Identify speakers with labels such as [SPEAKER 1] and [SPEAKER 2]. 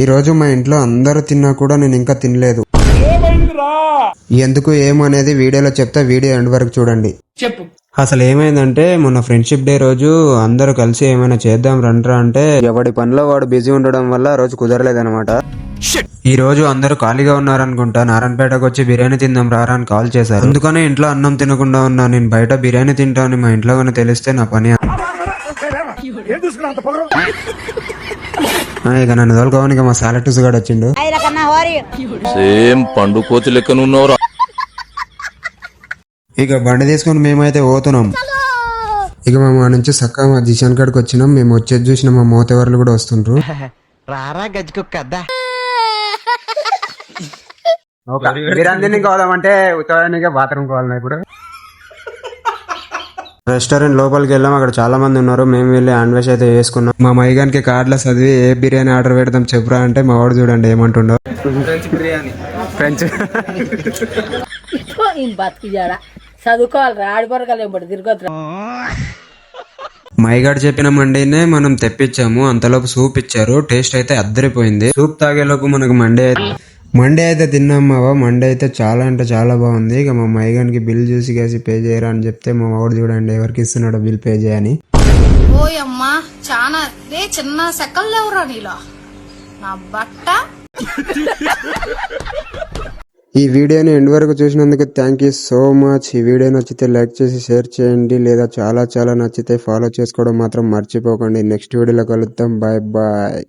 [SPEAKER 1] ఈ రోజు మా ఇంట్లో అందరూ తిన్నా కూడా నేను ఇంకా తినలేదు. ఎందుకు ఏమనేది వీడియోలో చెప్తా, వీడియో ఎండ్ వరకు చూడండి.
[SPEAKER 2] చెప్పు.
[SPEAKER 1] అసలు ఏమైందంటే మొన్న ఫ్రెండ్షిప్ డే రోజు అందరూ కలిసి ఏమైనా చేద్దాం రండ్రా అంటే ఎవడి పనిలో వాడు బిజీ ఉండడం వల్ల రోజు కుదరలేదనమాట. ఈ రోజు అందరూ ఖాళీగా ఉన్నారనుకుంటా, నారాయణపేటకు వచ్చి బిర్యానీ తిందాం రారా అని కాల్ చేశారు. అందుకనే ఇంట్లో అన్నం తినకుండా ఉన్నా. నేను బయట బిర్యానీ తింటాను మా ఇంట్లో కానీ తెలిస్తే నా పని. ఇక నన్ను తోలుకోవడానికి మా సాలెటూస్ గాడు వచ్చిండు.
[SPEAKER 3] సేమ్ పండు కోతి లెక్కనున్నవరా.
[SPEAKER 1] ఇక బండి తీసుకొని మేమైతే పోతున్నాం. ఇక మా నుంచి సక్క మా జిషన్ కాడికి వచ్చినాం. మేము వచ్చేది చూసిన మా మోతేవర్లు కూడా వస్తుండ్రు. బిర్యానీ కావాలంటే ఉత్తరానికి బాత్రూమ్ కావాలన్నా ఇప్పుడు. రెస్టారెంట్ లోపలికి వెళ్ళాం. అక్కడ చాలా మంది ఉన్నారు. మేము వెళ్ళి హ్యాండ్ వాష్ అయితే వేసుకున్నాం. మా మైగానికి కార్డులో చదివి ఏ బిర్యానీ ఆర్డర్ పెడతాం చెప్పురా అంటే మా వాడు చూడండి ఏమంటుండో. ఫ్రెంచ్
[SPEAKER 2] చదువుకోవాలి ఆడిపోరగలేంబడి తిరగొద్దు.
[SPEAKER 1] మైగాడు చెప్పిన మండీనే మనం తెప్పించాము. అంతలోపు సూప్ ఇచ్చారు. టేస్ట్ అయితే అద్దరిపోయింది. సూప్ తాగేలోపు మనకు మండే అయితే తిన్నాం. మావా మండే అయితే చాలా అంటే చాలా బాగుంది. ఇక మా మైగానికి బిల్ చూసి కేసి పే చేయరా అని చెప్తే మా వాడు చూడండి ఎవరికి ఇస్తున్నాడో బిల్ పే చేయని.
[SPEAKER 4] ఓయమ్మా చాలా రే చిన్న సెకల్ లేవురా నీలో నా బట్ట.
[SPEAKER 1] ఈ వీడియోని ఎండ్ వరకు చూసినందుకు థ్యాంక్ యూ సో మచ్. ఈ వీడియో నచ్చితే లైక్ చేసి షేర్ చేయండి, లేదా చాలా నచ్చితే ఫాలో చేసుకోవడం మాత్రం మర్చిపోకండి. నెక్స్ట్ వీడియోలో కలుద్దాం. Bye bye.